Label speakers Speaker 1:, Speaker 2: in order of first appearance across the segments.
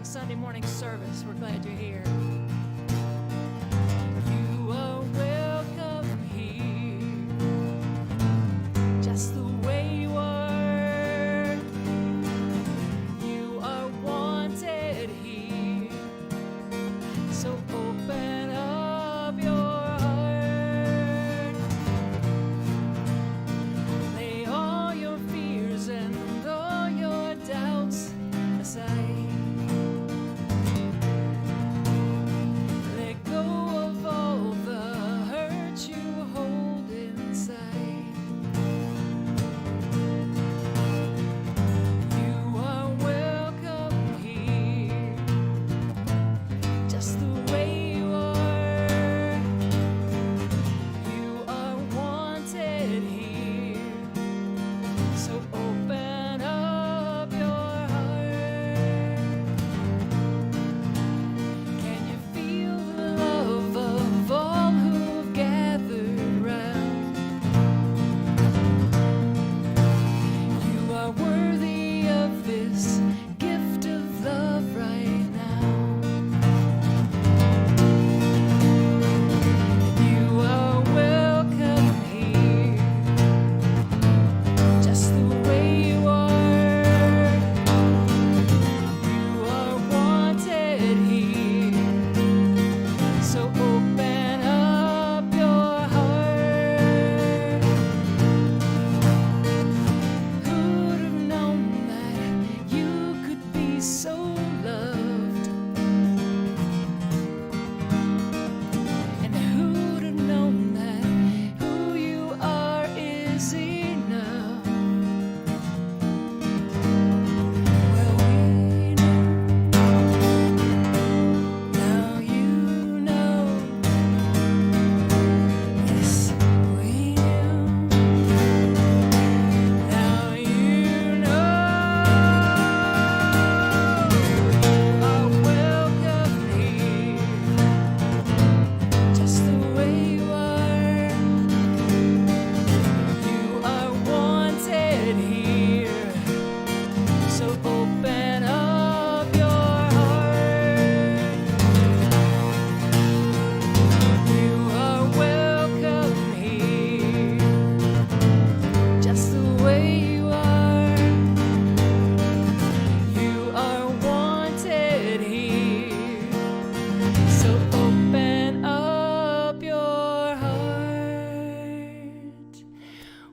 Speaker 1: Sunday morning service. We're glad you're here. You are welcome here, just the way you are. You are wanted here, so open up your heart. Lay all your fears and all your doubts aside.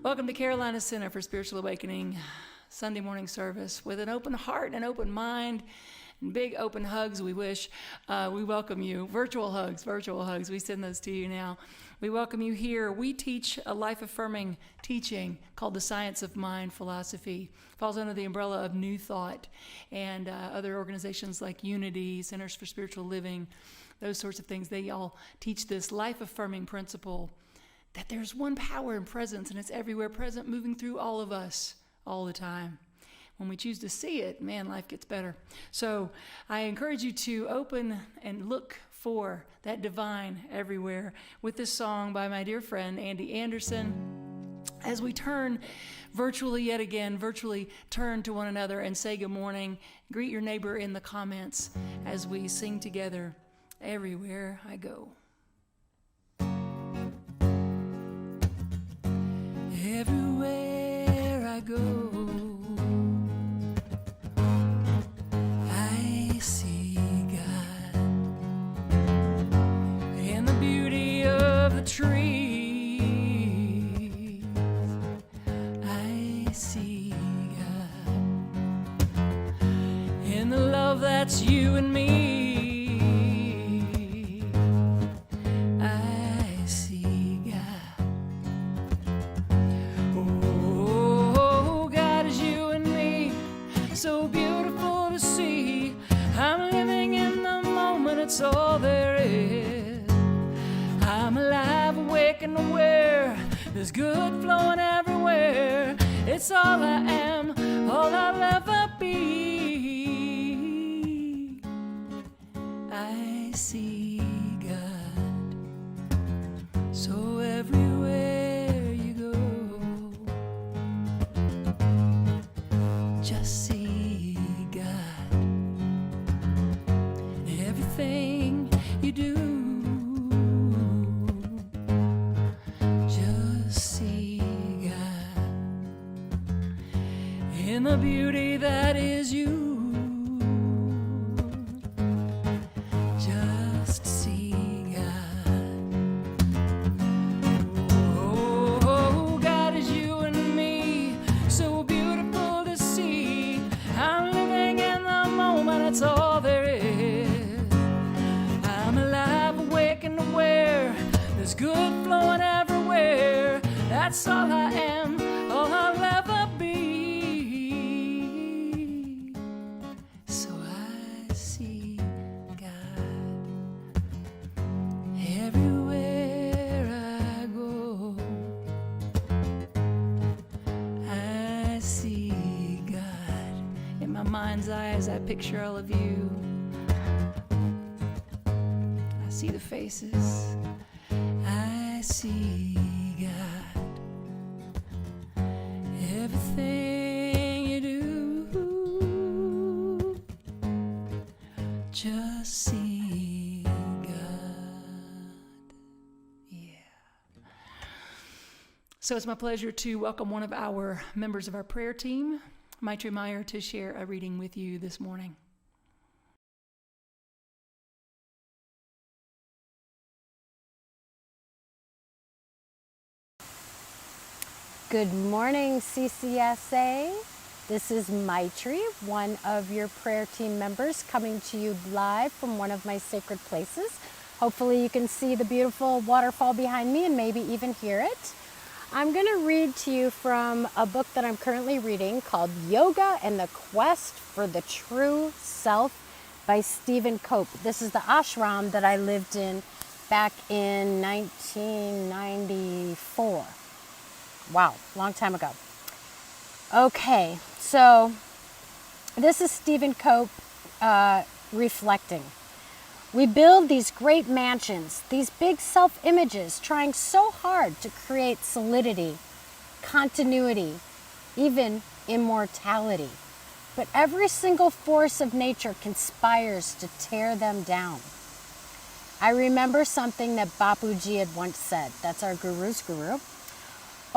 Speaker 1: Welcome to Carolina Center for Spiritual Awakening Sunday morning service with an open heart and open mind and big open hugs. We welcome you. Virtual hugs. We send those to you now. We welcome you here. We teach a life-affirming teaching called the Science of Mind philosophy. Falls under the umbrella of New Thought and other organizations like Unity, Centers for Spiritual Living, those sorts of things. They all teach this life-affirming principle that there's one power and presence, and it's everywhere present, moving through all of us all the time. When we choose to see it, man, life gets better. So I encourage you to open and look for that divine everywhere with this song by my dear friend Andy Anderson. As we turn virtually turn to one another and say good morning, greet your neighbor in the comments as we sing together, Everywhere I Go. Everywhere I go, I see God in the beauty of the trees. I see God in the love that's you and me. So beautiful to see. I'm living in the moment, it's all there is. I'm alive, awake, and aware. There's good flowing everywhere. It's all I am, all I'll ever be. I see God. So everywhere you go, just see everything you do. Just see God in the beauty that is you. Just see God. Oh, God is you and me, so beautiful to see. I'm living in the moment, it's all there is. There's good flowing everywhere. That's all I am, all I'll ever be. So I see God everywhere I go. I see God in my mind's eye as I picture all of you. I see the faces. I see God. Everything you do, just see God. Yeah. So it's my pleasure to welcome one of our members of our prayer team, Maitri Meyer, to share a reading with you this morning.
Speaker 2: Good morning, CCSA. This is Maitri, one of your prayer team members, coming to you live from one of my sacred places. Hopefully you can see the beautiful waterfall behind me and maybe even hear it. I'm going to read to you from a book that I'm currently reading called Yoga and the Quest for the True Self by Stephen Cope. This is the ashram that I lived in back in 1994. Wow, long time ago. Okay, so this is Stephen Cope reflecting. We build these great mansions, these big self-images, trying so hard to create solidity, continuity, even immortality. But every single force of nature conspires to tear them down. I remember something that Bapuji had once said. That's our guru's guru.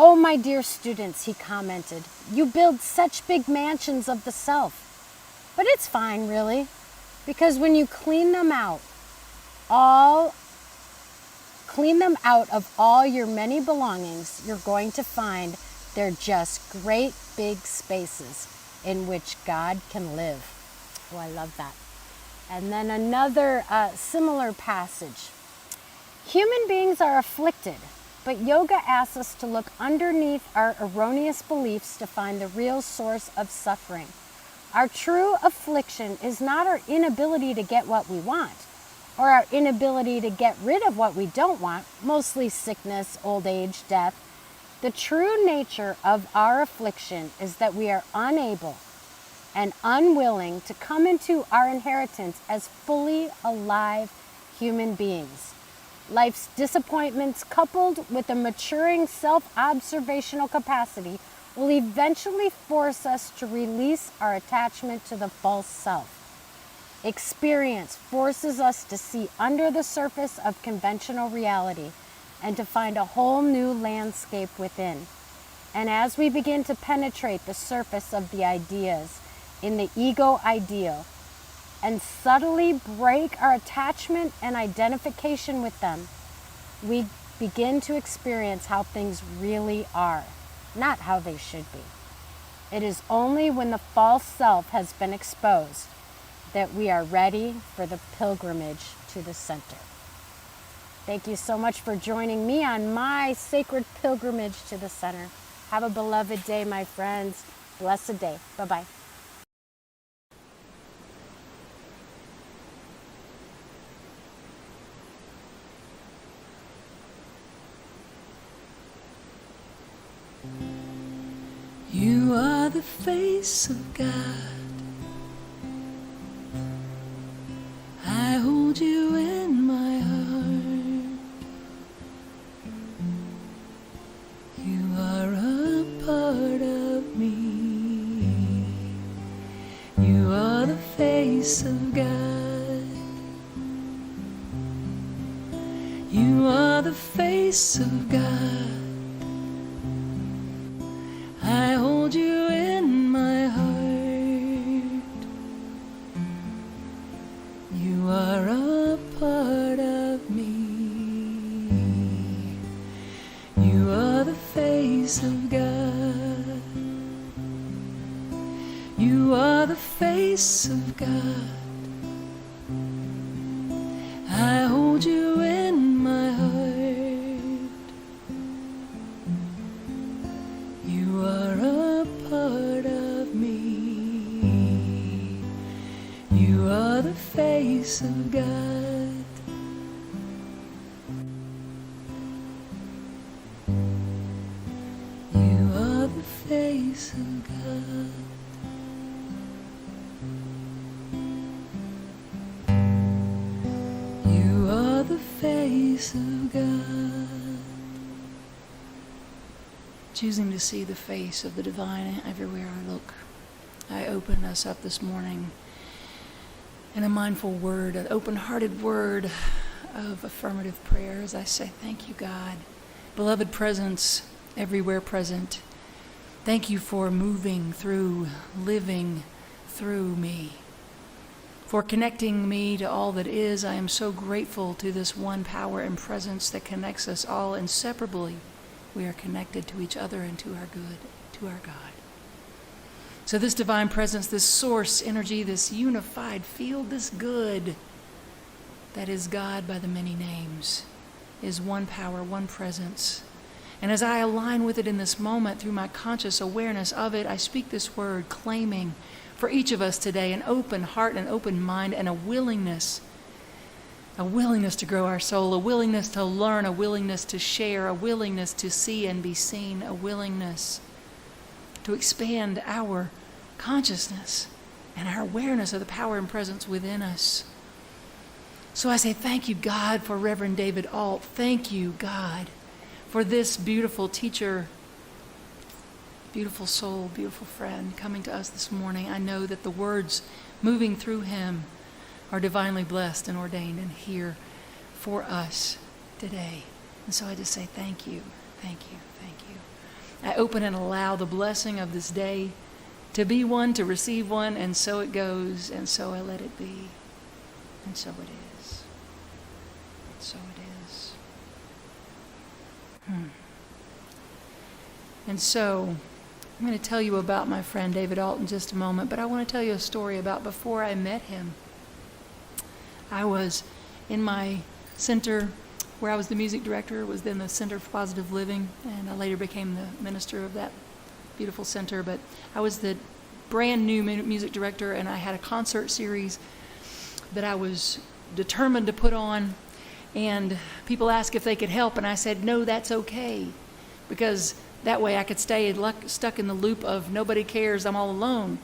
Speaker 2: Oh, my dear students, he commented, you build such big mansions of the self. But it's fine, really, because when you clean them out of all your many belongings, you're going to find They're just great big spaces in which God can live. Oh, I love that. And then another similar passage. Human beings are afflicted, but yoga asks us to look underneath our erroneous beliefs to find the real source of suffering. Our true affliction is not our inability to get what we want, or our inability to get rid of what we don't want, mostly sickness, old age, death. The true nature of our affliction is that we are unable and unwilling to come into our inheritance as fully alive human beings. Life's disappointments, coupled with a maturing self-observational capacity, will eventually force us to release our attachment to the false self. Experience forces us to see under the surface of conventional reality and to find a whole new landscape within. And as we begin to penetrate the surface of the ideas in the ego ideal and subtly break our attachment and identification with them, we begin to experience how things really are, not how they should be. It is only when the false self has been exposed that we are ready for the pilgrimage to the center. Thank you so much for joining me on my sacred pilgrimage to the center. Have a beloved day, my friends. Blessed day. Bye-bye.
Speaker 1: You are the face of God. I hold you in my heart. You are a part of me. You are the face of God. You are the face of God. I hold you in my heart. You are a part of me. You are the face of God. You are the face of God. I hold you in my heart. You are a part of me. You are the face of God. You are the face of God. You are the face of God. Choosing to see the face of the divine everywhere I look. I open us up this morning in a mindful word, an open-hearted word of affirmative prayer as I say, thank you, God. Beloved presence, everywhere present. Thank you for moving through, living through me. For connecting me to all that is. I am so grateful to this one power and presence that connects us all inseparably. We are connected to each other and to our good, to our God. So this divine presence, this source energy, this unified field, this good that is God by the many names, is one power, one presence. And as I align with it in this moment through my conscious awareness of it, I speak this word, claiming for each of us today an open heart, an open mind, and a willingness to grow our soul, a willingness to learn, a willingness to share, a willingness to see and be seen, a willingness to expand our consciousness and our awareness of the power and presence within us. So I say thank you, God, for Reverend David Alt. Thank you, God, for this beautiful teacher, beautiful soul, beautiful friend coming to us this morning. I know that the words moving through him are divinely blessed and ordained and here for us today. And so I just say thank you, thank you, thank you. I open and allow the blessing of this day to be one, to receive one, and so it goes, and so I let it be, and so it is. So it is. And so I'm going to tell you about my friend David Alt in just a moment, but I want to tell you a story about before I met him. I was in my center where I was the music director, was then the Center for Positive Living, and I later became the minister of that beautiful center. But I was the brand new music director, and I had a concert series that I was determined to put on, and people asked if they could help, and I said, no, that's okay, because that way I could stay stuck in the loop of nobody cares, I'm all alone.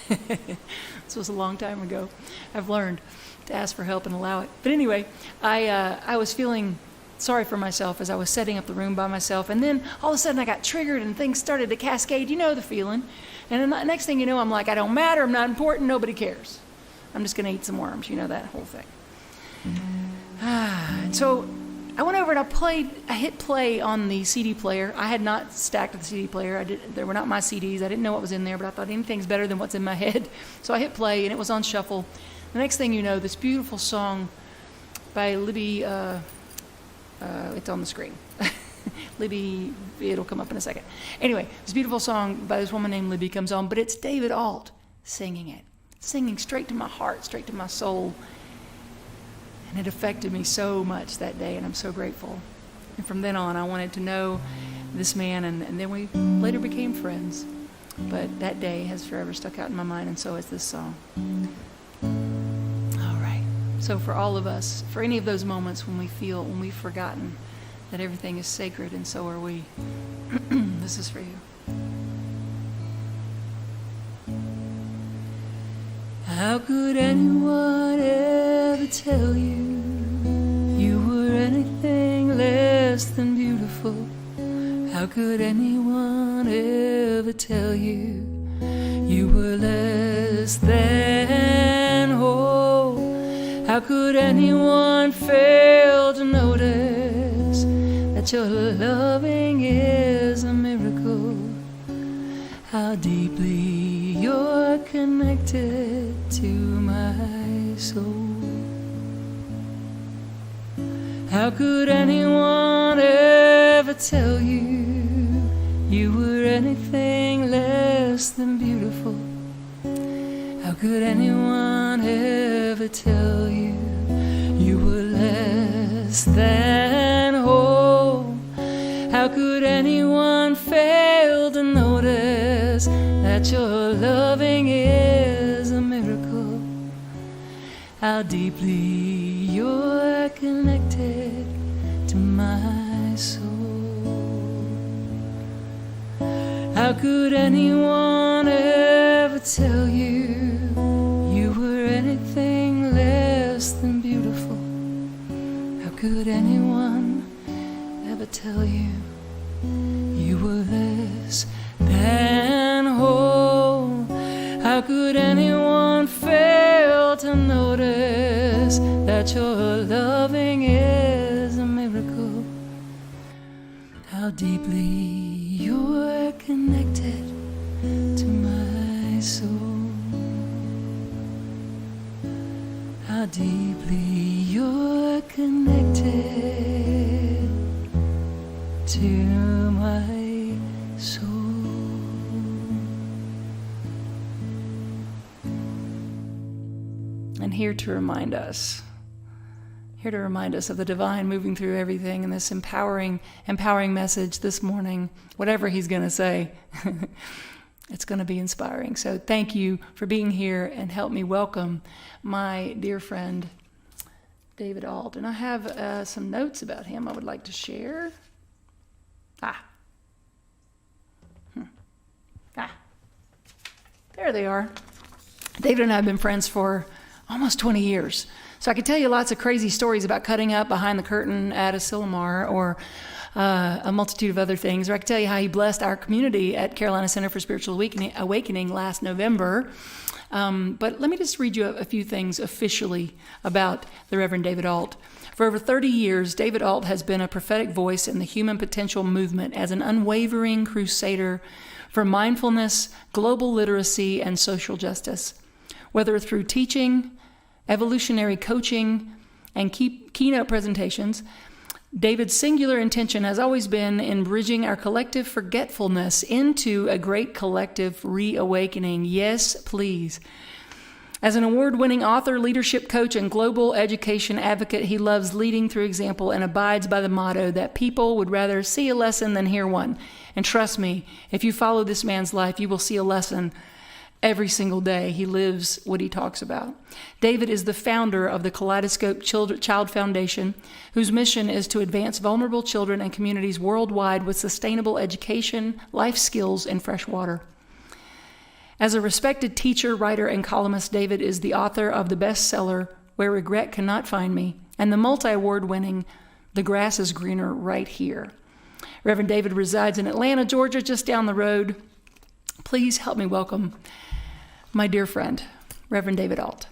Speaker 1: This was a long time ago. I've learned to ask for help and allow it. But anyway, I was feeling sorry for myself as I was setting up the room by myself, and then all of a sudden I got triggered and things started to cascade. You know the feeling. And then the next thing you know, I'm like, I don't matter, I'm not important, nobody cares. I'm just going to eat some worms, you know, that whole thing. And so I went over and I hit play on the CD player. I had not stacked the CD player. They were not my CDs. I didn't know what was in there, but I thought anything's better than what's in my head. So I hit play, and it was on shuffle. The next thing you know, this beautiful song by Libby, it's on the screen. Libby, it'll come up in a second. Anyway, this beautiful song by this woman named Libby comes on, but it's David Alt singing it, singing straight to my heart, straight to my soul. And it affected me so much that day, and I'm so grateful. And from then on, I wanted to know this man, and then we later became friends. But that day has forever stuck out in my mind, and so has this song. All right. So for all of us, for any of those moments when we've forgotten that everything is sacred, and so are we, this is for you. How could anyone ever tell you you were anything less than beautiful? How could anyone ever tell you you were less than whole? How could anyone fail to notice that your loving is a miracle? How deeply you're connected to my soul. How could anyone ever tell you you were anything less than beautiful? How could anyone ever tell you you were less than whole? How could anyone fail to notice that your loving is a miracle? How deeply you're connected to my soul. How could anyone ever tell you you were anything less than beautiful? How could anyone ever tell you you were less than whole? How could anyone fail to notice that your loving is a miracle? How deeply you're connected to my soul. How deeply you're connected to my soul. And here to remind us of the divine moving through everything, and this empowering message this morning, whatever he's going to say, it's going to be inspiring. So thank you for being here, and help me welcome my dear friend, David Alt. And I have some notes about him I would like to share. There they are. David and I have been friends for almost 20 years. So I could tell you lots of crazy stories about cutting up behind the curtain at Asilomar, or a multitude of other things. Or I could tell you how he blessed our community at Carolina Center for Spiritual Awakening last November. But let me just read you a few things officially about the Reverend David Alt. For over 30 years, David Alt has been a prophetic voice in the human potential movement as an unwavering crusader for mindfulness, global literacy, and social justice. Whether through teaching, evolutionary coaching, and keynote presentations, David's singular intention has always been in bridging our collective forgetfulness into a great collective reawakening. Yes, please. As an award-winning author, leadership coach, and global education advocate, he loves leading through example and abides by the motto that people would rather see a lesson than hear one. And trust me, if you follow this man's life, you will see a lesson every single day. He lives what he talks about. David is the founder of the Kaleidoscope Child Foundation, whose mission is to advance vulnerable children and communities worldwide with sustainable education, life skills, and fresh water. As a respected teacher, writer, and columnist, David is the author of the bestseller, Where Regret Cannot Find Me, and the multi-award-winning The Grass is Greener Right Here. Reverend David resides in Atlanta, Georgia, just down the road. Please help me welcome my dear friend, Reverend David Alt.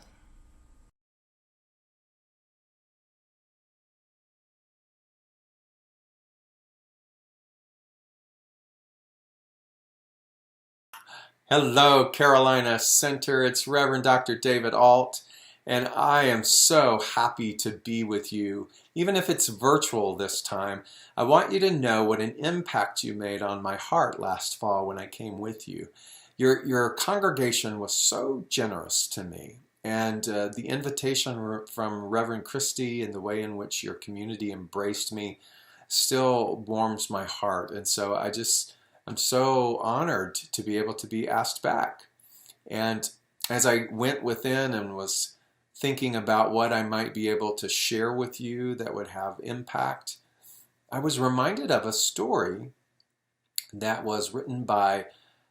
Speaker 3: Hello, Carolina Center. It's Reverend Dr. David Alt, and I am so happy to be with you, even if it's virtual this time. I want you to know what an impact you made on my heart last fall when I came with you. Your congregation was so generous to me, and the invitation from Reverend Christy and the way in which your community embraced me still warms my heart. And so I'm so honored to be able to be asked back. And as I went within and was thinking about what I might be able to share with you that would have impact, I was reminded of a story that was written by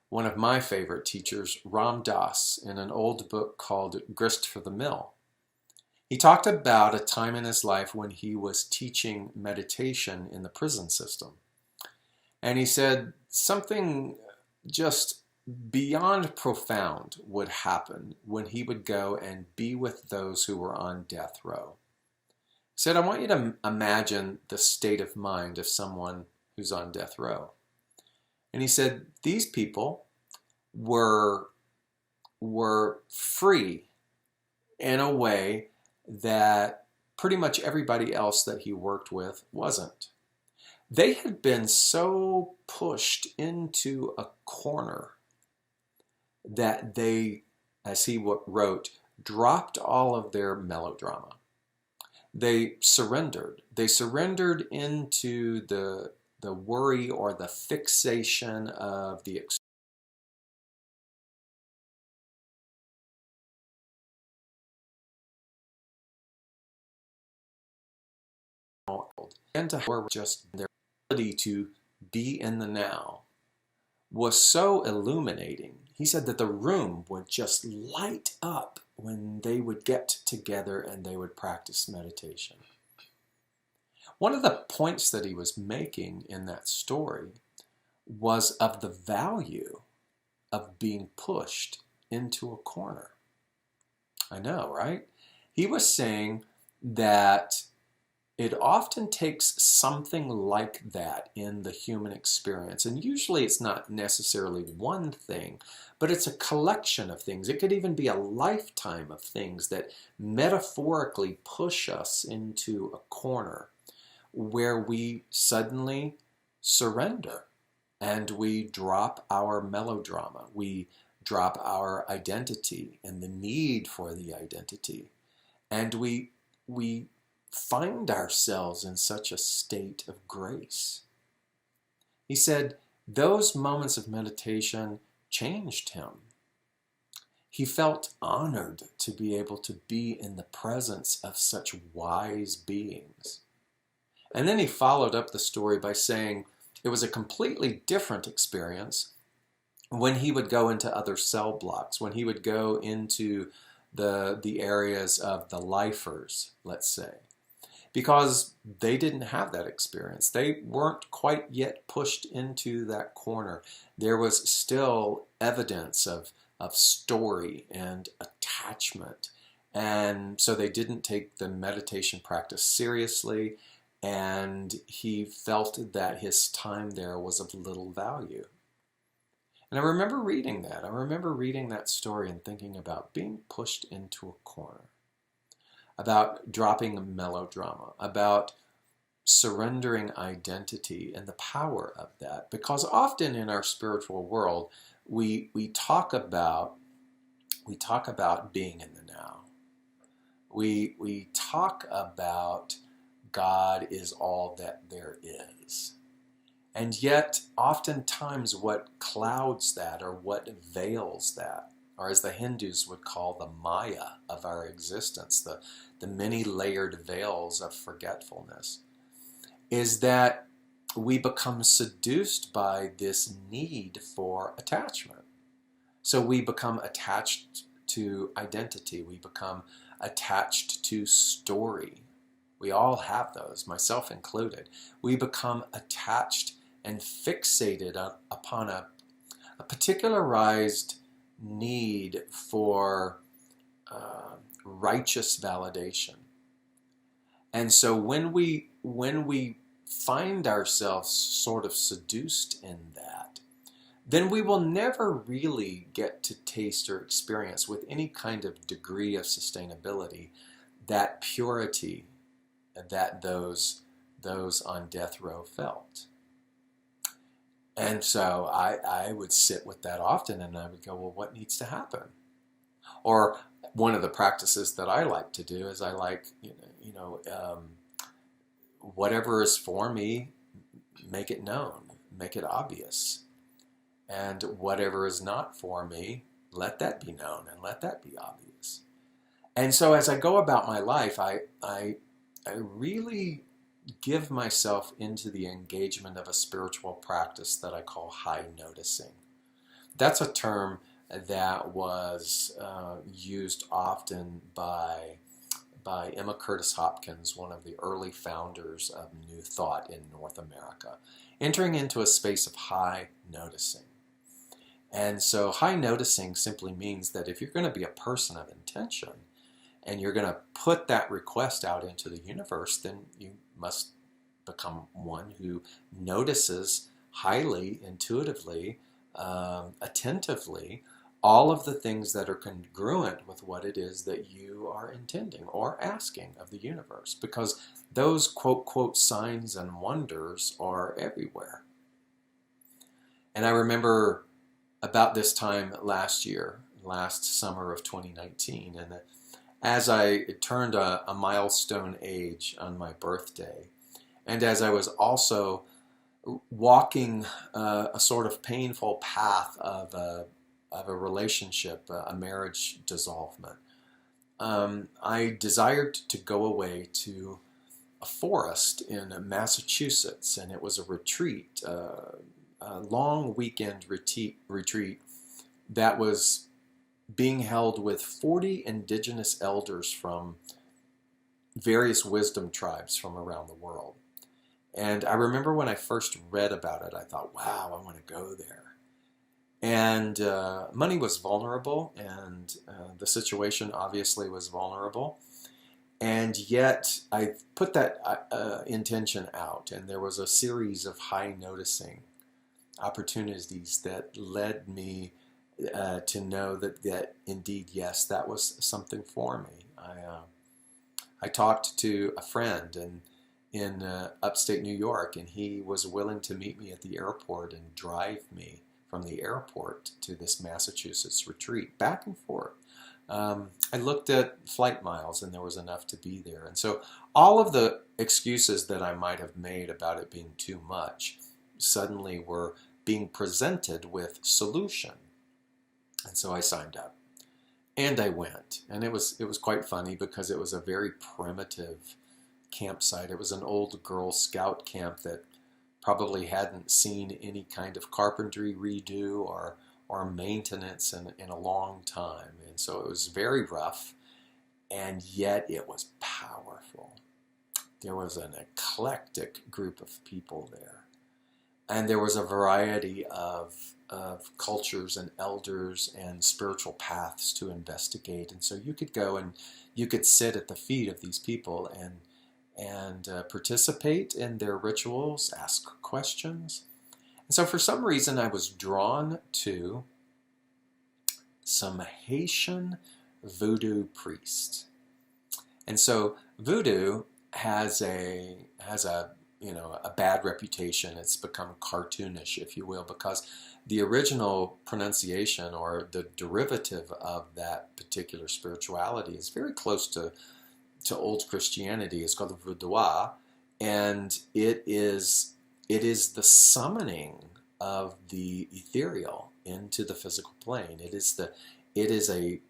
Speaker 3: one of my favorite teachers, Ram Dass, in an old book called Grist for the Mill. He talked about a time in his life when he was teaching meditation in the prison system. And he said something just beyond profound would happen when he would go and be with those who were on death row. He said, I want you to imagine the state of mind of someone who's on death row. And he said, these people were free in a way that pretty much everybody else that he worked with wasn't. They had been so pushed into a corner that they, as he wrote, dropped all of their melodrama. They surrendered. They surrendered into the worry or the fixation of the world, and to where just their ability to be in the now was so illuminating. He said that the room would just light up when they would get together and they would practice meditation. One of the points that he was making in that story was of the value of being pushed into a corner. I know, right? He was saying that it often takes something like that in the human experience. And usually it's not necessarily one thing, but it's a collection of things. It could even be a lifetime of things that metaphorically push us into a corner where we suddenly surrender and we drop our melodrama. We drop our identity and the need for the identity. And we find ourselves in such a state of grace. He said those moments of meditation changed him. He felt honored to be able to be in the presence of such wise beings. And then he followed up the story by saying it was a completely different experience when he would go into other cell blocks, when he would go into the areas of the lifers, let's say, because they didn't have that experience. They weren't quite yet pushed into that corner. There was still evidence of story and attachment. And so they didn't take the meditation practice seriously, and he felt that his time there was of little value. And I remember reading that. I remember reading that story and thinking about being pushed into a corner, about dropping a melodrama, about surrendering identity and the power of that. Because often in our spiritual world, we talk about being in the now. We talk about God is all that there is. And yet, oftentimes what clouds that, or what veils that, or as the Hindus would call the Maya of our existence, the many layered veils of forgetfulness, is that we become seduced by this need for attachment. So we become attached to identity. We become attached to story. We all have those, myself included. We become attached and fixated upon a particularized need for righteous validation. And so when we find ourselves sort of seduced in that, then we will never really get to taste or experience with any kind of degree of sustainability that purity that those on death row felt. And so I would sit with that often, and I would go, well, what needs to happen? Or one of the practices that I like to do is I like, whatever is for me, make it known, make it obvious. And whatever is not for me, let that be known and let that be obvious. And so as I go about my life, I really give myself into the engagement of a spiritual practice that I call high noticing. That's a term that was used often by Emma Curtis Hopkins, one of the early founders of New Thought in North America, entering into a space of high noticing. And so high noticing simply means that if you're going to be a person of intention and you're going to put that request out into the universe, then you must become one who notices highly, intuitively, attentively, all of the things that are congruent with what it is that you are intending or asking of the universe, because those quote signs and wonders are everywhere. And I remember about this time last summer of 2019, and as I turned a milestone age on my birthday, and as I was also walking a sort of painful path of a relationship, a marriage dissolvement, I desired to go away to a forest in Massachusetts, and it was a retreat, a long weekend retreat that was being held with 40 indigenous elders from various wisdom tribes from around the world. And I remember when I first read about it, I thought, wow, I want to go there. And money was vulnerable, and the situation obviously was vulnerable. And yet I put that intention out, and there was a series of high noticing opportunities that led me to know that indeed, yes, that was something for me. I talked to a friend in upstate New York, and he was willing to meet me at the airport and drive me from the airport to this Massachusetts retreat, back and forth. I looked at flight miles, and there was enough to be there. And so all of the excuses that I might have made about it being too much suddenly were being presented with solution. And so I signed up, and I went. And it was quite funny, because it was a very primitive campsite. It was an old Girl Scout camp that probably hadn't seen any kind of carpentry redo or maintenance in a long time. And so it was very rough, and yet it was powerful. There was an eclectic group of people there. And there was a variety of cultures and elders and spiritual paths to investigate. And so you could go and you could sit at the feet of these people and participate in their rituals, ask questions. And so for some reason I was drawn to some Haitian voodoo priests. And so voodoo has a a bad reputation. It's become cartoonish, if you will, because the original pronunciation or the derivative of that particular spirituality is very close to old Christianity. It's called the Vaudois, and it is the summoning of the ethereal into the physical plane. It is a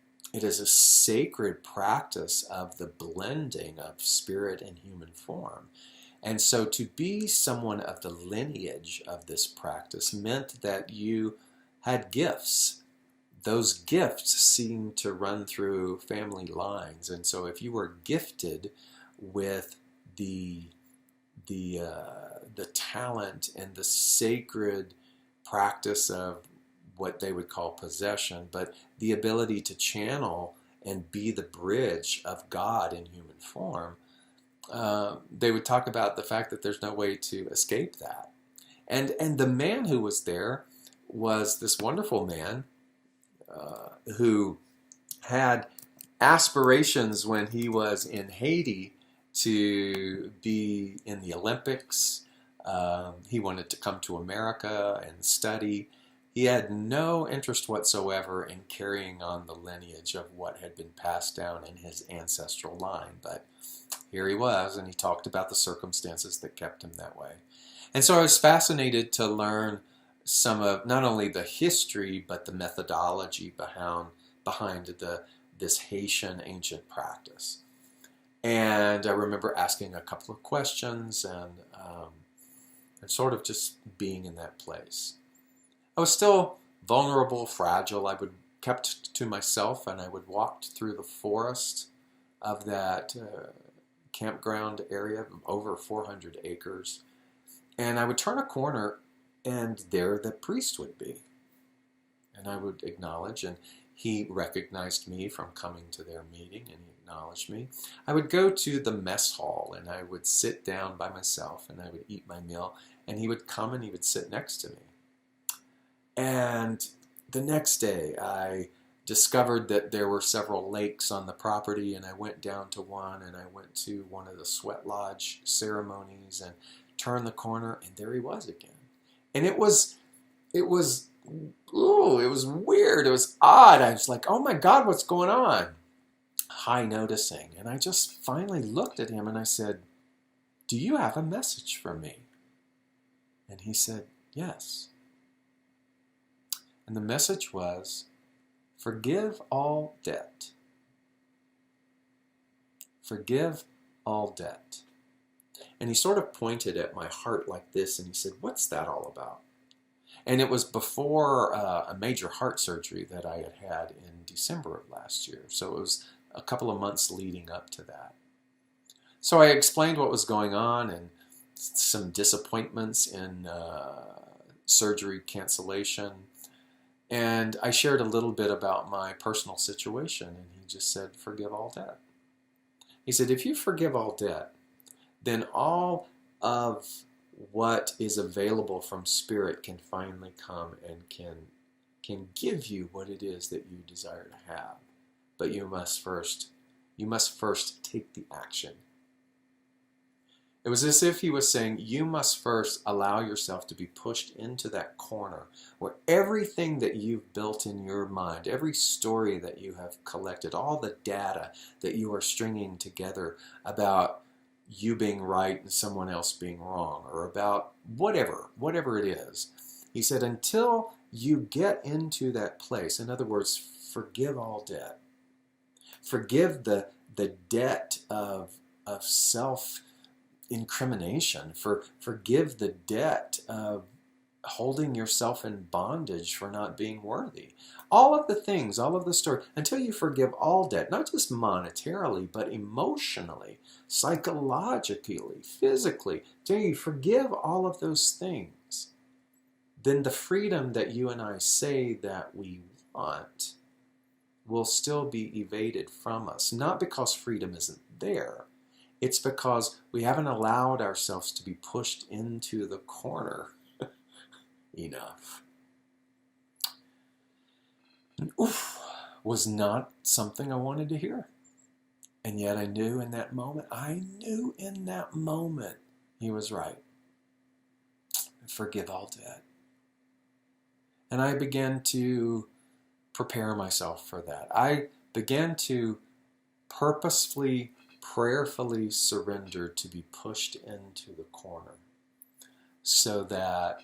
Speaker 3: sacred practice of the blending of spirit and human form. And so to be someone of the lineage of this practice meant that you had gifts. Those gifts seemed to run through family lines. And so if you were gifted with the talent and the sacred practice of what they would call possession, but the ability to channel and be the bridge of God in human form, they would talk about the fact that there's no way to escape that. And the man who was there was this wonderful man who had aspirations when he was in Haiti to be in the Olympics. He wanted to come to America and study. He had no interest whatsoever in carrying on the lineage of what had been passed down in his ancestral line. But here he was, and he talked about the circumstances that kept him that way. And so I was fascinated to learn some of not only the history, but the methodology behind this Haitian ancient practice. And I remember asking a couple of questions and sort of just being in that place. I was still vulnerable, fragile. I would kept to myself, and I would walk through the forest of that campground area of over 400 acres. And I would turn a corner, and there the priest would be. And I would acknowledge, and he recognized me from coming to their meeting, and he acknowledged me. I would go to the mess hall, and I would sit down by myself, and I would eat my meal, and he would come and he would sit next to me. And the next day, I discovered that there were several lakes on the property, and I went down to one, and I went to one of the sweat lodge ceremonies and turned the corner, and there he was again. And it was weird. It was odd. I was like, oh my God, what's going on? High noticing. And I just finally looked at him and I said, do you have a message for me? And he said, yes. And the message was, forgive all debt. Forgive all debt. And he sort of pointed at my heart like this, and he said, what's that all about? And it was before a major heart surgery that I had in December of last year. So it was a couple of months leading up to that. So I explained what was going on and some disappointments in surgery cancellation. And I shared a little bit about my personal situation, and he just said, forgive all debt. He said, if you forgive all debt, then all of what is available from Spirit can finally come and can give you what it is that you desire to have. But you must first take the action. It was as if he was saying, you must first allow yourself to be pushed into that corner where everything that you've built in your mind, every story that you have collected, all the data that you are stringing together about you being right and someone else being wrong, or about whatever it is. He said, until you get into that place, in other words, forgive all debt. Forgive the debt of self-incrimination. Forgive the debt of holding yourself in bondage for not being worthy. All of the things, all of the story, until you forgive all debt, not just monetarily, but emotionally, psychologically, physically, till you forgive all of those things, then the freedom that you and I say that we want will still be evaded from us. Not because freedom isn't there. It's because we haven't allowed ourselves to be pushed into the corner enough. And oof, was not something I wanted to hear. And yet I knew in that moment, he was right. Forgive all debt. And I began to prepare myself for that. I began to purposefully, prayerfully surrender to be pushed into the corner so that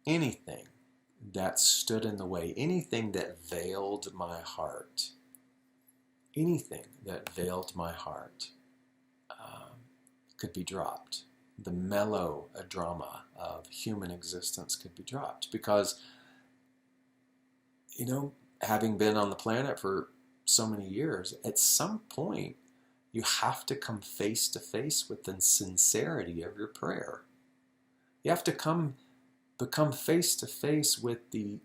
Speaker 3: anything that stood in the way, anything that veiled my heart, could be dropped. The melodrama of human existence could be dropped because, having been on the planet for so many years, at some point you have to come face to face with the sincerity of your prayer. You have to become face to face with the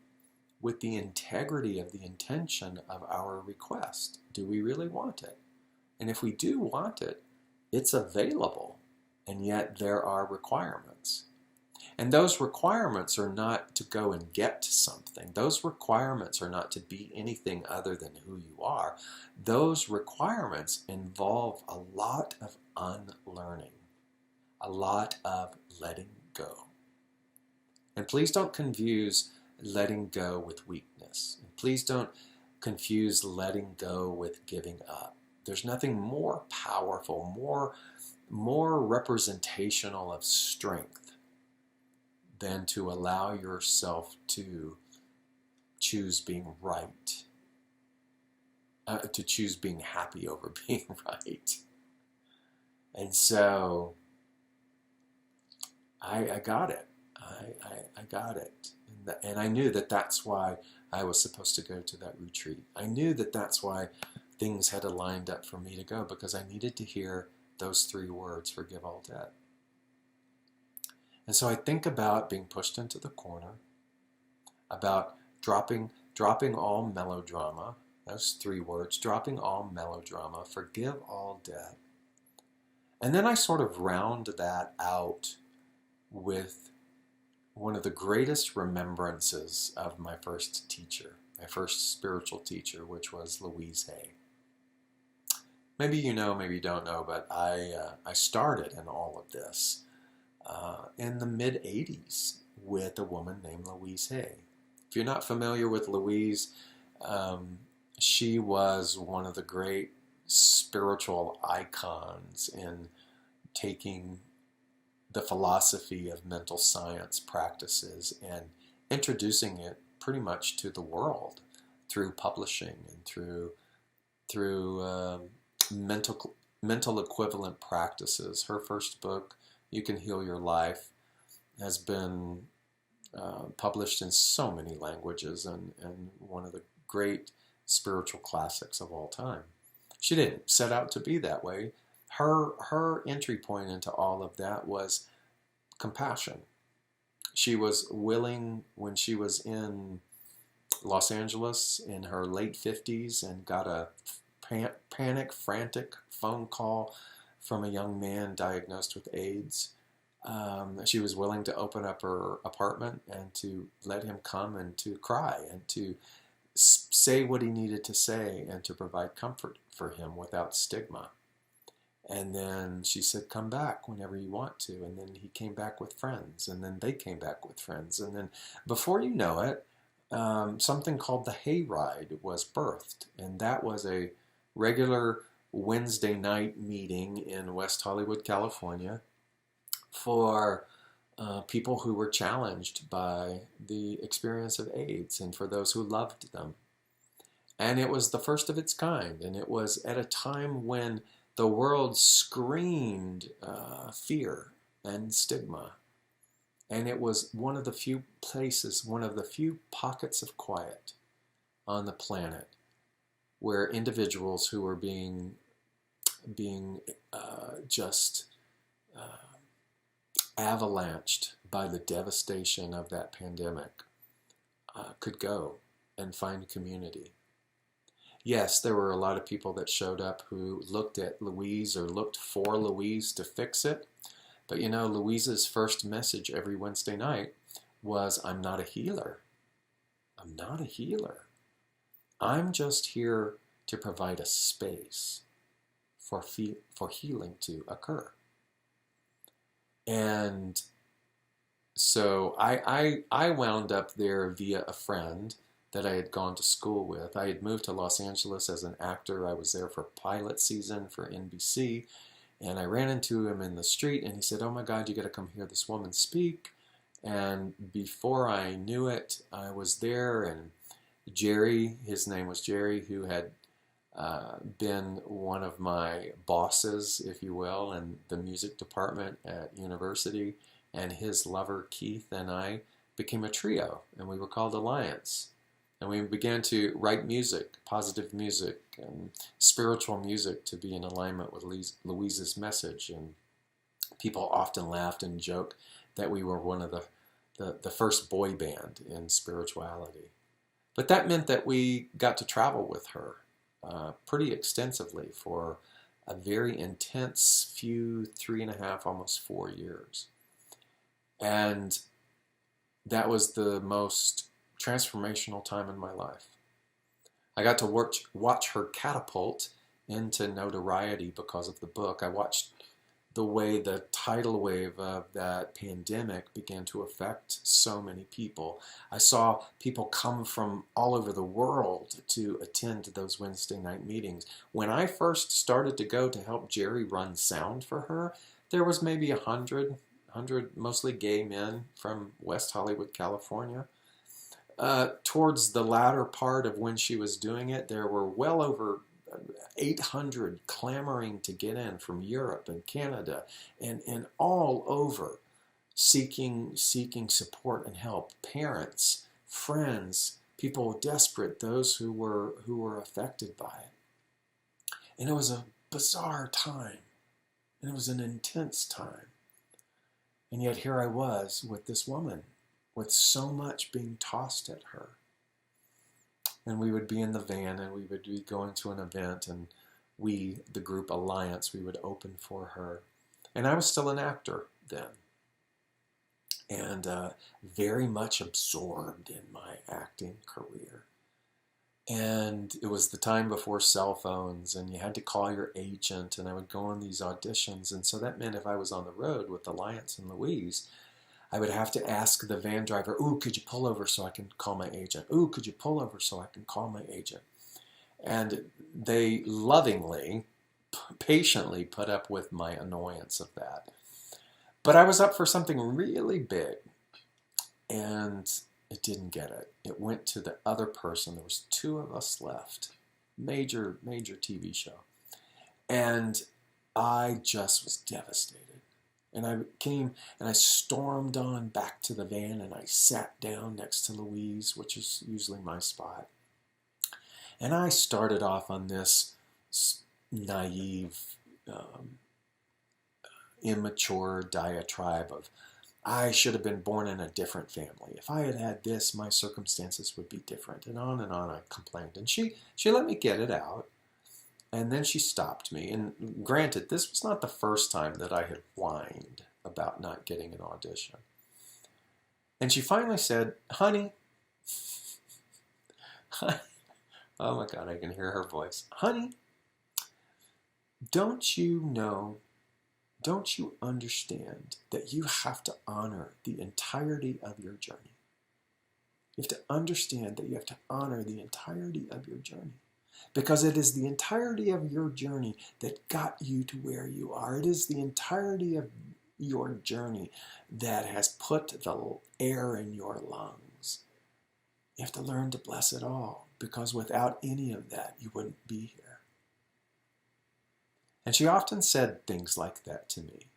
Speaker 3: integrity of the intention of our request. Do we really want it? And if we do want it, it's available, and yet there are requirements. And those requirements are not to go and get to something. Those requirements are not to be anything other than who you are. Those requirements involve a lot of unlearning, a lot of letting go. And please don't confuse letting go with weakness. And please don't confuse letting go with giving up. There's nothing more powerful, more representational of strength than to allow yourself to choose being right, to choose being happy over being right. And so I got it. I got it. And I knew that that's why I was supposed to go to that retreat. I knew that that's why things had aligned up for me to go, because I needed to hear those 3 words, forgive all debt. And so I think about being pushed into the corner, about dropping all melodrama, those 3 words, dropping all melodrama, forgive all debt. And then I sort of round that out with one of the greatest remembrances of my first teacher, my first spiritual teacher, which was Louise Hay. Maybe you know, maybe you don't know, but I started in all of this in the mid-'80s with a woman named Louise Hay. If you're not familiar with Louise, she was one of the great spiritual icons in taking the philosophy of mental science practices and introducing it pretty much to the world through publishing and through mental equivalent practices. Her first book, You Can Heal Your Life, has been published in so many languages and one of the great spiritual classics of all time. She didn't set out to be that way. Her entry point into all of that was compassion. She was willing, when she was in Los Angeles in her late 50s and got a frantic phone call from a young man diagnosed with AIDS. She was willing to open up her apartment and to let him come and to cry and to say what he needed to say and to provide comfort for him without stigma. And then she said, come back whenever you want to. And then he came back with friends. And then they came back with friends. And then before you know it, something called the Hayride was birthed. And that was a regular Wednesday night meeting in West Hollywood, California for people who were challenged by the experience of AIDS and for those who loved them. And it was the first of its kind. And it was at a time when the world screamed fear and stigma. And it was one of the few places, one of the few pockets of quiet on the planet where individuals who were being avalanched by the devastation of that pandemic could go and find community. Yes, there were a lot of people that showed up who looked at Louise or looked for Louise to fix it. But you know, Louise's first message every Wednesday night was, I'm not a healer. I'm not a healer. I'm just here to provide a space for healing to occur. And so I wound up there via a friend that I had gone to school with. I had moved to Los Angeles as an actor. I was there for pilot season for NBC, and I ran into him in the street, and he said, "Oh my God, you got to come hear this woman speak." And before I knew it, I was there, and Jerry, his name was Jerry, who had been one of my bosses, if you will, in the music department at university, and his lover Keith and I became a trio, and we were called Alliance. And we began to write music, positive music, and spiritual music to be in alignment with Louise's message. And people often laughed and joked that we were one of the first boy band in spirituality. But that meant that we got to travel with her pretty extensively for a very intense few 3.5, almost 4 years. And that was the most transformational time in my life. I got to watch her catapult into notoriety because of the book. I watched the way the tidal wave of that pandemic began to affect so many people. I saw people come from all over the world to attend to those Wednesday night meetings. When I first started to go to help Jerry run sound for her, there was maybe 100 mostly gay men from West Hollywood, California. Towards the latter part of when she was doing it, there were well over 800 clamoring to get in from Europe and Canada and all over, seeking support and help. Parents, friends, people desperate, those who were affected by it. And it was a bizarre time, and it was an intense time. And yet here I was with this woman, with so much being tossed at her. And we would be in the van, and we would be going to an event, and we, the group Alliance, we would open for her. And I was still an actor then, and very much absorbed in my acting career. And it was the time before cell phones, and you had to call your agent, and I would go on these auditions. And so that meant if I was on the road with Alliance and Louise, I would have to ask the van driver, "Ooh, could you pull over so I can call my agent? Ooh, could you pull over so I can call my agent?" And they lovingly, patiently put up with my annoyance of that. But I was up for something really big, and it didn't get it. It went to the other person. There was 2 of us left. Major TV show. And I just was devastated. And I came and I stormed on back to the van, and I sat down next to Louise, which is usually my spot. And I started off on this naive, immature diatribe of, I should have been born in a different family. If I had had this, my circumstances would be different. And on I complained. And she let me get it out. And then she stopped me. And granted, this was not the first time that I had whined about not getting an audition. And she finally said, "Honey," oh my God, I can hear her voice. "Honey, don't you understand that you have to honor the entirety of your journey? You have to understand that you have to honor the entirety of your journey. Because it is the entirety of your journey that got you to where you are. It is the entirety of your journey that has put the air in your lungs. You have to learn to bless it all, because without any of that, you wouldn't be here." And she often said things like that to me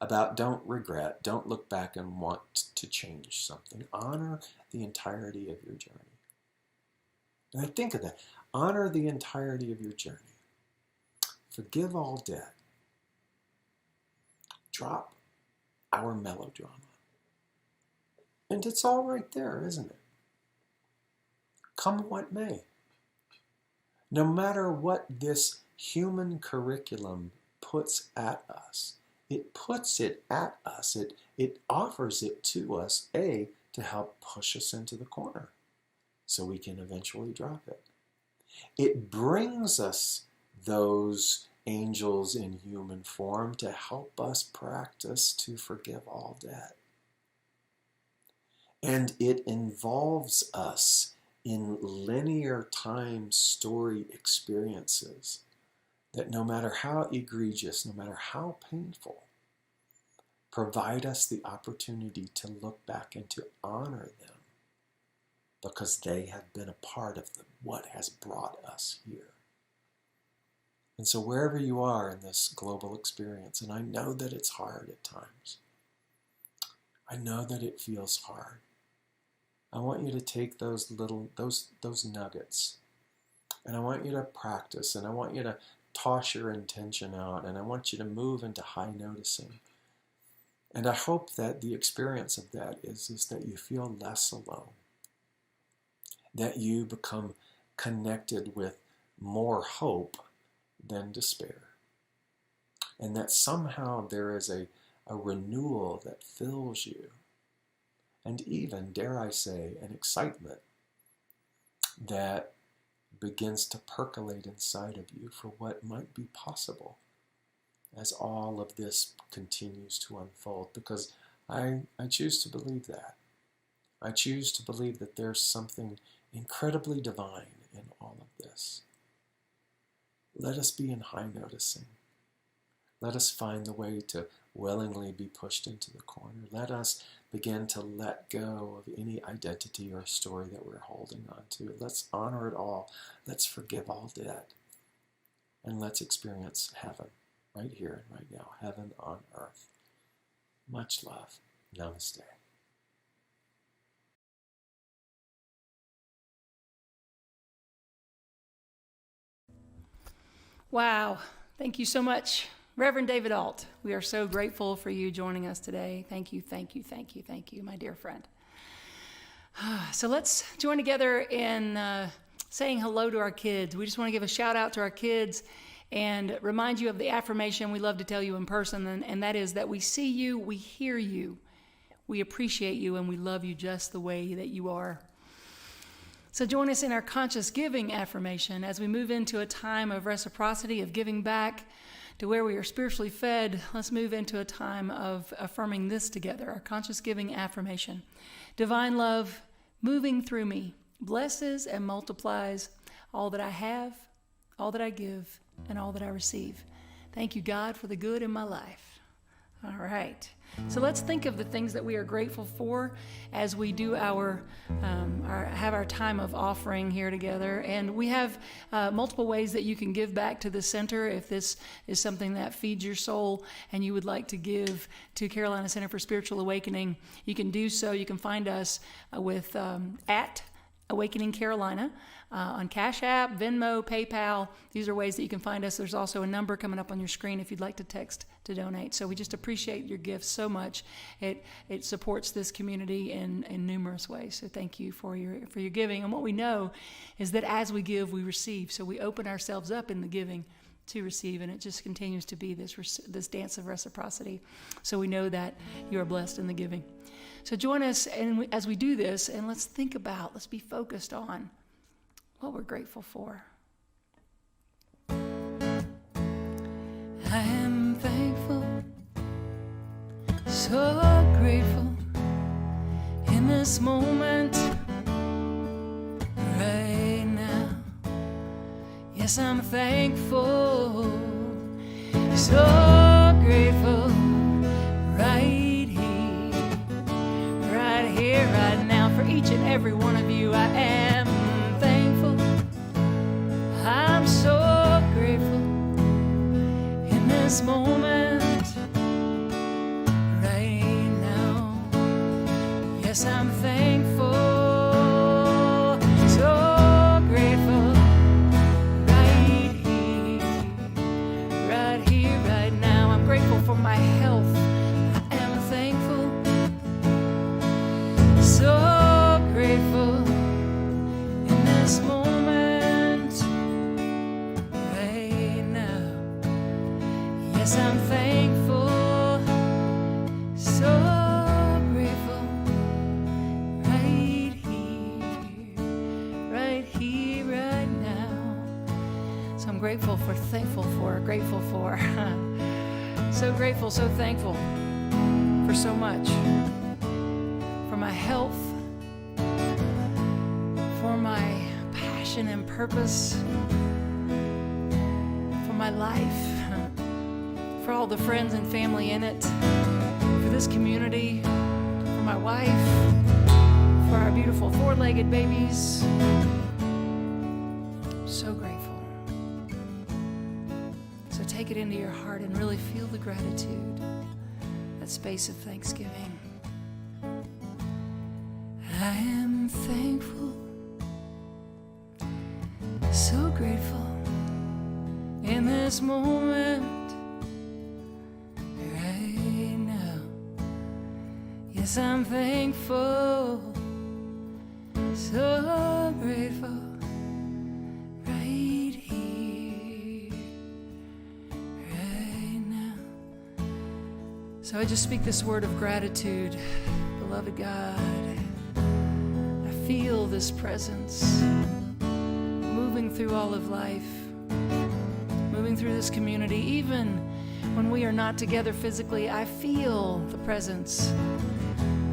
Speaker 3: about don't regret, don't look back and want to change something. Honor the entirety of your journey. And I think of that. Honor the entirety of your journey. Forgive all debt. Drop our melodrama. And it's all right there, isn't it? Come what may. No matter what this human curriculum puts at us, it puts it at us. It offers it to us, to help push us into the corner so we can eventually drop it. It brings us those angels in human form to help us practice to forgive all debt. And it involves us in linear time story experiences that no matter how egregious, no matter how painful, provide us the opportunity to look back and to honor them because they have been a part of what has brought us here. And so wherever you are in this global experience, and I know that it's hard at times, I know that it feels hard, I want you to take those nuggets, and I want you to practice, and I want you to toss your intention out, and I want you to move into high noticing. And I hope that the experience of that is that you feel less alone, that you become connected with more hope than despair, and that somehow there is a renewal that fills you, and even, dare I say, an excitement that begins to percolate inside of you for what might be possible as all of this continues to unfold, because I choose to believe that. I choose to believe that there's something incredibly divine in all of this. Let us be in high noticing. Let us find the way to willingly be pushed into the corner. Let us begin to let go of any identity or story that we're holding on to. Let's honor it all. Let's forgive all debt. And let's experience heaven right here and right now. Heaven on earth. Much love. Namaste.
Speaker 1: Wow. Thank you so much, Reverend David Alt. We are so grateful for you joining us today. Thank you, thank you, thank you, thank you, my dear friend. So let's join together in saying hello to our kids. We just want to give a shout out to our kids and remind you of the affirmation we love to tell you in person, and that is that we see you, we hear you, we appreciate you, and we love you just the way that you are. So join us in our conscious giving affirmation as we move into a time of reciprocity, of giving back to where we are spiritually fed. Let's move into a time of affirming this together, our conscious giving affirmation. Divine love moving through me blesses and multiplies all that I have, all that I give, and all that I receive. Thank you, God, for the good in my life. All right. So let's think of the things that we are grateful for as we do have our time of offering here together. And we have multiple ways that you can give back to the center. If this is something that feeds your soul and you would like to give to Carolina Center for Spiritual Awakening, you can do so. You can find us with at Awakening Carolina on Cash App, Venmo, PayPal. These are ways that you can find us. There's also a number coming up on your screen if you'd like to text to donate. So we just appreciate your gifts so much. It supports this community in numerous ways. So thank you for your giving. And what we know is that as we give, we receive. So we open ourselves up in the giving to receive, and it just continues to be this dance of reciprocity. So we know that you are blessed in the giving. So join us as we do this, and let's be focused on what we're grateful for. I am thankful, so grateful in this moment right now. Yes, I'm thankful, so grateful right here, right now. For each and every one of you, I am thankful. I'm so grateful in this moment right now. Yes, I'm thankful, so grateful right here, right now. I'm grateful for my health. I am thankful, so grateful in this moment right now. Yes, I'm thankful, so grateful grateful for, thankful for, grateful for. So grateful, so thankful for so much. For my health, for my passion and purpose, for my life, for all the friends and family in it, for this community, for my wife, for our beautiful four-legged babies. So grateful. So take it into your heart and really feel the gratitude, that space of thanksgiving. I am thankful, so grateful in this moment right now. Yes, I'm thankful, so grateful right here, right now. So I just speak this word of gratitude, beloved God. I feel this presence moving through all of life, moving through this community. Even when we are not together physically, I feel the presence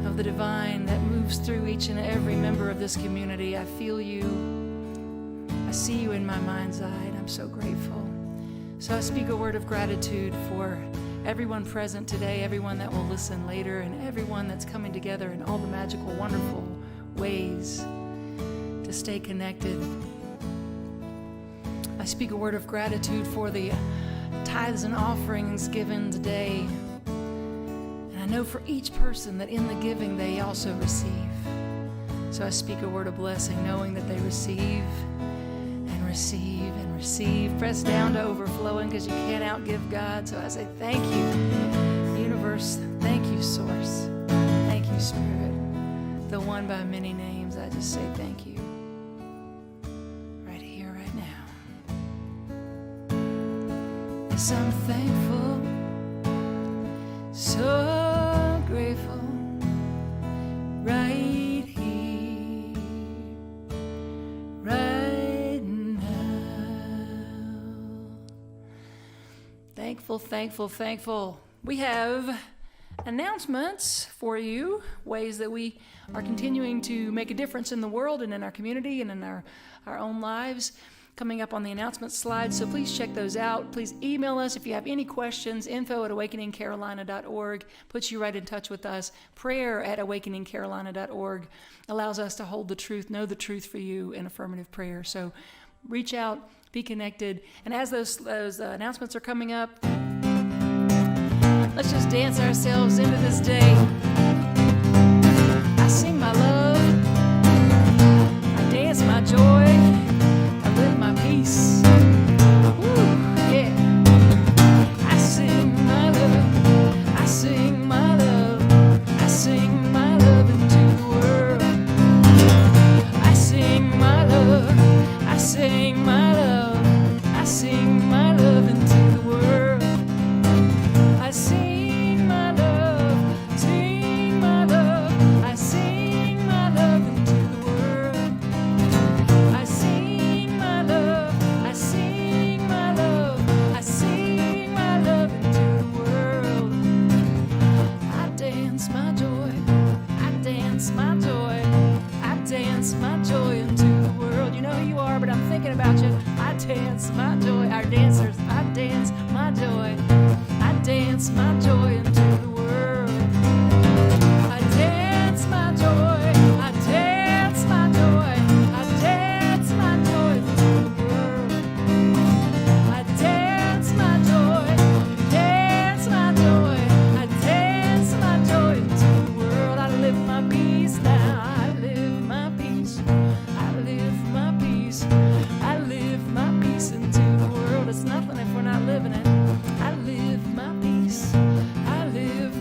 Speaker 1: of the divine that moves through each and every member of this community. I feel you. I see you in my mind's eye, and I'm so grateful. So I speak a word of gratitude for everyone present today, everyone that will listen later, and everyone that's coming together in all the magical, wonderful ways to stay connected. I speak a word of gratitude for the tithes and offerings given today. And I know for each person that in the giving they also receive. So I speak a word of blessing, knowing that they receive and receive and receive, pressed down to overflowing, because you can't outgive God. So I say thank you, universe. Thank you, source. Thank you, Spirit. The one by many names. I just say thank you. Right here, right now. Yes, I'm thankful, so grateful, right here, right now. Thankful, thankful, thankful. We have announcements for you, ways that we are continuing to make a difference in the world and in our community and in our own lives, coming up on the announcement slide. So please check those out. Please email us if you have any questions. info@awakeningcarolina.org puts you right in touch with us. prayer@awakeningcarolina.org allows us to hold the truth, know the truth for you in affirmative prayer. So reach out, be connected. And as those announcements are coming up, let's just dance ourselves into this day. I sing my love, I dance my joy, I live my peace. Woo, yeah. I sing my love, I sing my love, I sing my love into the world. I sing my love, I sing my love, I sing my love into the world. I sing my love, sing my love, I sing my love into the world. I sing my love, I sing my love, I sing my love into the world. I dance my joy, I dance my joy, I dance my joy into the world. You know who you are, but I'm thinking about you. I dance my joy, our dancers, I dance my joy, I dance my joy into the world. I dance my joy, I dance my joy, I dance my joy into the world. I dance my joy, dance my joy, I dance my joy into the world. I live my peace now, I live my peace, I live my peace, I live my peace into the world. It's nothing if we're not living it. I live my peace, I live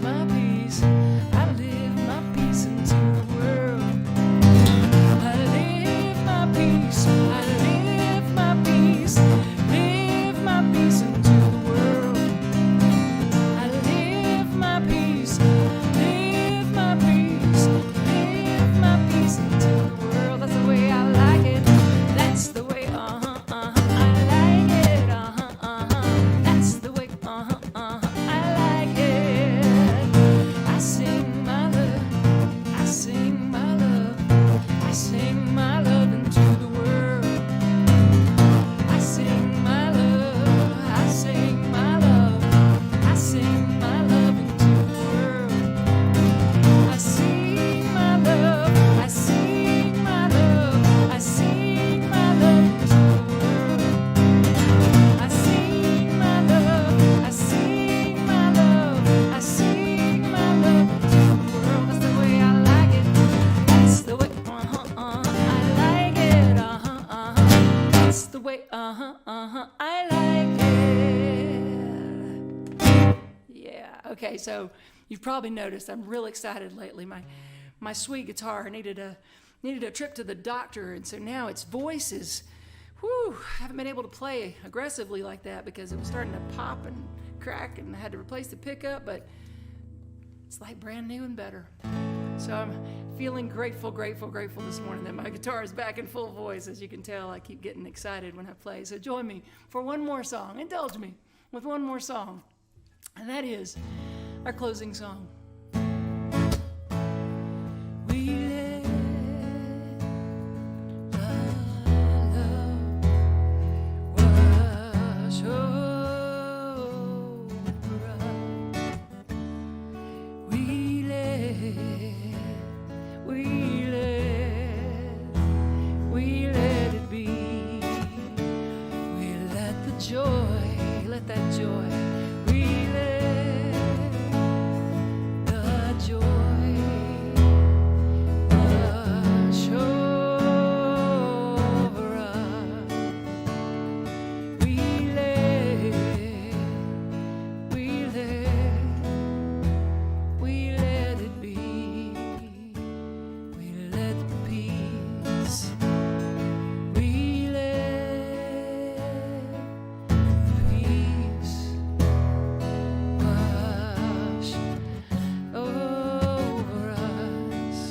Speaker 1: Okay, so you've probably noticed I'm real excited lately. My sweet guitar needed a trip to the doctor, and so now its voice is, whew, I haven't been able to play aggressively like that because it was starting to pop and crack, and I had to replace the pickup, but it's like brand new and better. So I'm feeling grateful this morning that my guitar is back in full voice. As you can tell, I keep getting excited when I play. So join me for one more song. Indulge me with one more song. And that is our closing song. We let love wash over us. We let it be. We let the joy, let that joy. We let the joy wash over us. We let it be. We let the peace. We let peace wash over us.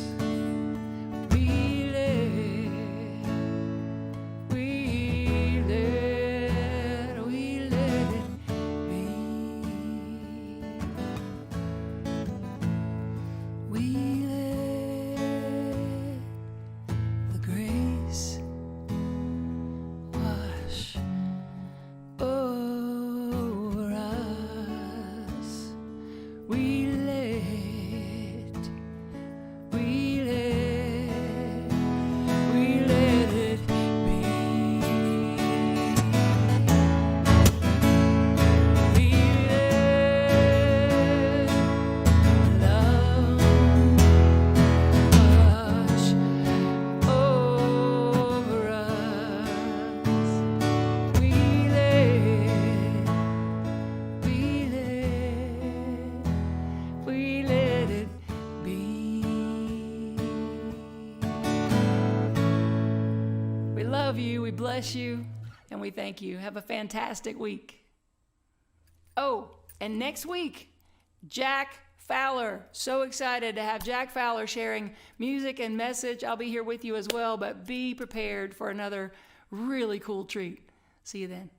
Speaker 1: We let it be. We let the grace wash over us. We let it be. We let love wash over us. We let it be. We love you, we bless you, and we thank you. Have a fantastic week. Oh, and next week, Jack Fowler. So excited to have Jack Fowler sharing music and message. I'll be here with you as well, but be prepared for another really cool treat. See you then.